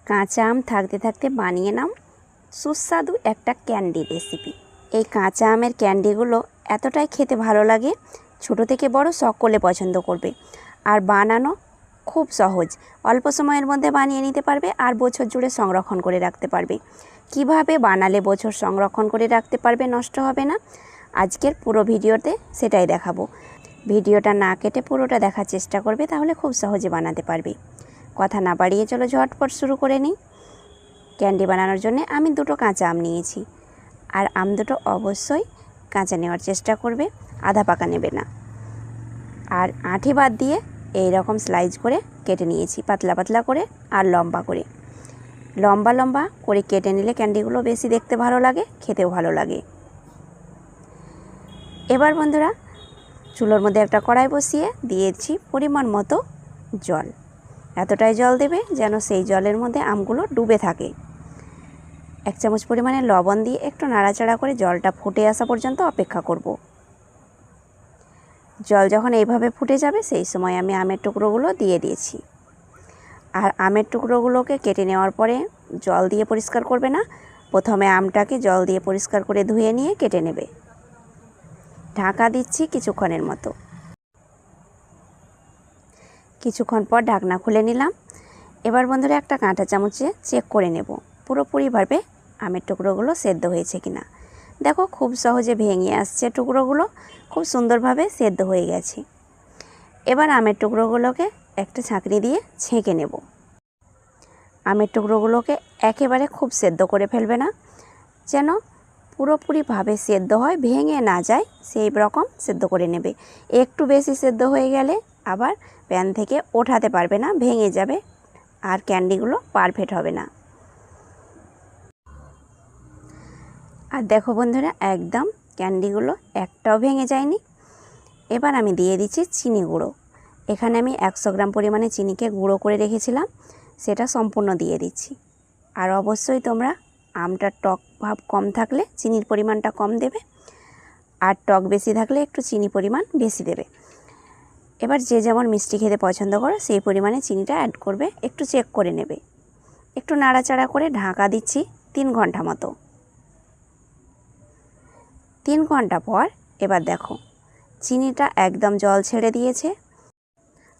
কাঁচা আম থাকতে থাকতে বানিয়ে নাও সুস্বাদু একটা ক্যান্ডি রেসিপি। এই কাঁচা আমের ক্যান্ডিগুলো এতটাই খেতে ভালো লাগে, ছোট থেকে বড় সকলে পছন্দ করবে। আর বানানো খুব সহজ, অল্প সময়ের মধ্যে বানিয়ে নিতে পারবে আর বছর জুড়ে সংরক্ষণ করে রাখতে পারবে। কিভাবে বানালে বছর সংরক্ষণ করে রাখতে পারবে, নষ্ট হবে না, আজকের পুরো ভিডিওতে সেটাই দেখাবো। ভিডিওটা না কেটে পুরোটা দেখার চেষ্টা করবে, তাহলে খুব সহজে বানাতে পারবে। কথা না বাড়িয়ে চলো ঝটপট শুরু করে নিই। ক্যান্ডি বানানোর জন্য আমি দুটো কাঁচা আম নিয়েছি, আর আম দুটো অবশ্যই কাঁচা নেওয়ার চেষ্টা করবে, আধা পাকা নেবে না। আর আঁটি বাদ দিয়ে এই রকম স্লাইস করে কেটে নিয়েছি, পাতলা পাতলা করে আর লম্বা করে। লম্বা লম্বা করে কেটে নিলে ক্যান্ডিগুলো বেশি দেখতে ভালো লাগে, খেতেও ভালো লাগে। এবার বন্ধুরা, চুলোর মধ্যে একটা কড়াই বসিয়ে দিয়েছি পরিমাণ মতো জল। এতটাই জল দেবে যেন সেই জলের মধ্যে আমগুলো ডুবে থাকে। 1 চামচ পরিমাণে লবণ দিয়ে একটু নাড়াচাড়া করে জলটা ফুটে আসা পর্যন্ত অপেক্ষা করব। জল যখন এইভাবে ফুটে যাবে, সেই সময় আমি আমের টুকরোগুলো দিয়ে দিয়েছি। আর আমের টুকরোগুলোকে কেটে নেওয়ার পরে জল দিয়ে পরিষ্কার করবে না, প্রথমে আমটাকে জল দিয়ে পরিষ্কার করে ধুয়ে নিয়ে কেটে নেবে। ঢাকা দিচ্ছি কিছুক্ষণের মতো। কিছুক্ষণ পর ঢাকনা খুলে নিলাম। এবার বন্ধুরা, একটা কাঁটা চামচে চেক করে নেব পুরোপুরিভাবে আমের টুকরোগুলো সেদ্ধ হয়েছে কিনা। দেখো, খুব সহজে ভেঙে আসছে টুকরোগুলো, খুব সুন্দরভাবে সেদ্ধ হয়ে গেছে। এবার আমের টুকরোগুলোকে একটা ছাঁকনি দিয়ে ছেঁকে নেব। আমের টুকরোগুলোকে একেবারে খুব সেদ্ধ করে ফেলবে না, যেন পুরোপুরিভাবে সেদ্ধ হয়, ভেঙে না যায়, সেই রকম সেদ্ধ করে নেবে। একটু বেশি সেদ্ধ হয়ে গেলে আবার প্যান থেকে ওঠাতে পারবে না, ভেঙে যাবে আর ক্যান্ডিগুলো পারফেক্ট হবে না। আর দেখো বন্ধুরা, একদম ক্যান্ডিগুলো একটাও ভেঙে যায়নি। এবার আমি দিয়ে দিচ্ছি চিনি গুঁড়ো। এখানে আমি 100 গ্রাম পরিমাণে চিনিকে গুঁড়ো করে রেখেছিলাম, সেটা সম্পূর্ণ দিয়ে দিচ্ছি। আর অবশ্যই তোমরা আমটার টক ভাব কম থাকলে চিনির পরিমাণটা কম দেবে, আর টক বেশি থাকলে একটু চিনি পরিমাণ বেশি দেবে। এবার যে যেমন মিষ্টি খেতে পছন্দ করো সেই পরিমাণে চিনিটা অ্যাড করবে, একটু চেক করে নেবে। একটু নাড়াচাড়া করে ঢাকা দিচ্ছি 3 ঘন্টা মতো। 3 ঘন্টা পর এবার দেখো, চিনিটা একদম জল ছেড়ে দিয়েছে,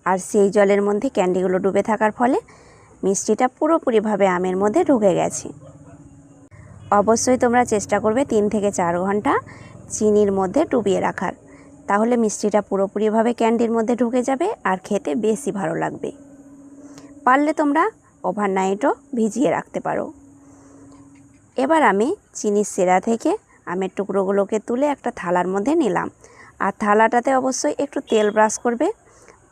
আর সেই জলের মধ্যে ক্যান্ডিগুলো ডুবে থাকার ফলে মিষ্টিটা পুরোপুরিভাবে আমের মধ্যে ঢুকে গেছে। অবশ্যই তোমরা চেষ্টা করবে 3 থেকে 4 ঘন্টা চিনির মধ্যে ডুবিয়ে রাখার, তাহলে মিষ্টিটা পুরোপুরিভাবে ক্যান্ডির মধ্যে ঢুকে যাবে আর খেতে বেশি ভালো লাগবে। পারলে তোমরা ওভারনাইটও ভিজিয়ে রাখতে পারো। এবার আমি চিনির সেরা থেকে আমের টুকরোগুলোকে তুলে একটা থালার মধ্যে নিলাম, আর থালাটাতে অবশ্যই একটু তেল ব্রাশ করবে,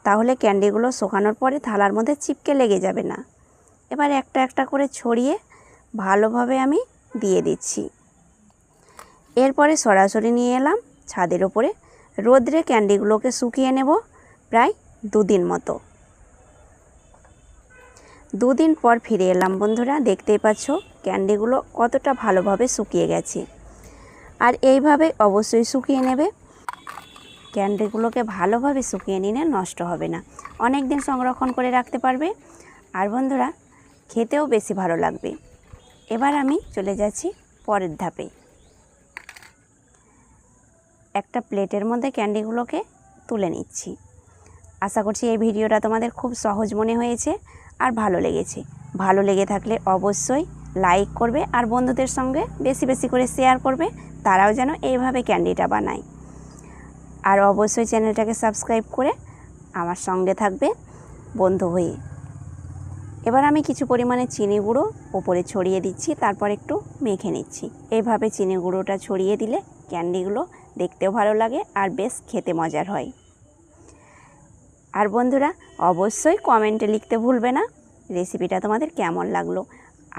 তাহলে ক্যান্ডিগুলো শুকানোর পরে থালার মধ্যে চিপকে লেগে যাবে না। এবার একটা একটা করে ছড়িয়ে ভালোভাবে আমি দিয়ে দিচ্ছি। এরপরে সরাসরি নিয়ে এলাম ছাদের ওপরে, রোদ্রে ক্যান্ডিগুলোকে শুকিয়ে নেব প্রায় 2 দিন মতো। 2 দিন পর ফিরে এলাম বন্ধুরা, দেখতেই পাচ্ছ ক্যান্ডিগুলো কতটা ভালোভাবে শুকিয়ে গেছে। আর এইভাবে অবশ্যই শুকিয়ে নেবে। ক্যান্ডিগুলোকে ভালোভাবে শুকিয়ে নিলে নষ্ট হবে না, অনেক দিন সংরক্ষণ করে রাখতে পারবে, আর বন্ধুরা খেতেও বেশি ভালো লাগবে। এবার আমি চলে যাচ্ছি পরের ধাপে। একটা প্লেটের মধ্যে ক্যান্ডিগুলোকে তুলে নিচ্ছি। আশা করছি এই ভিডিওটা তোমাদের খুব সহজ মনে হয়েছে আর ভালো লেগেছে। ভালো লেগে থাকলে অবশ্যই লাইক করবে, আর বন্ধুদের সঙ্গে বেশি বেশি করে শেয়ার করবে, তারাও যেন এইভাবে ক্যান্ডিটা বানায়। আর অবশ্যই চ্যানেলটাকে সাবস্ক্রাইব করে আমার সঙ্গে থাকবে বন্ধু হয়ে। এবার আমি কিছু পরিমাণে চিনি গুঁড়ো ওপরে ছড়িয়ে দিচ্ছি, তারপর একটু মেখে নিচ্ছি। এইভাবে চিনি গুঁড়োটা ছড়িয়ে দিলে ক্যান্ডিগুলো দেখতেও ভালো লাগে আর বেশ খেতে মজার হয়। আর বন্ধুরা, অবশ্যই কমেন্টে লিখতে ভুলবে না রেসিপিটা তোমাদের কেমন লাগলো।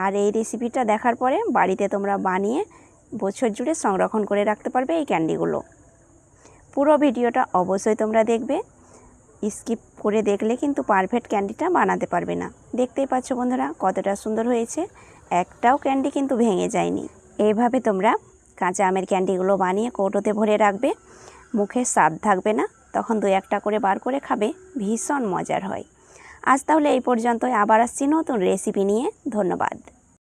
আর এই রেসিপিটা দেখার পরে বাড়িতে তোমরা বানিয়ে বছর জুড়ে সংরক্ষণ করে রাখতে পারবে এই ক্যান্ডিগুলো। পুরো ভিডিওটা অবশ্যই তোমরা দেখবে, স্কিপ করে দেখলে কিন্তু পারফেক্ট ক্যান্ডিটা বানাতে পারবে না। দেখতেই পাচ্ছ বন্ধুরা কতটা সুন্দর হয়েছে, একটাও ক্যান্ডি কিন্তু ভেঙে যায়নি। এইভাবে তোমরা কাঁচা আমের ক্যান্ডিগুলো বানিয়ে কৌটোতে ভরে রাখবে, মুখে স্বাদ থাকবে না, তখন 2-1টা করে বার করে খাবে, ভীষণ মজার হয়। আজ তাহলে এই পর্যন্তই, আবার আসছি নতুন রেসিপি নিয়ে। ধন্যবাদ।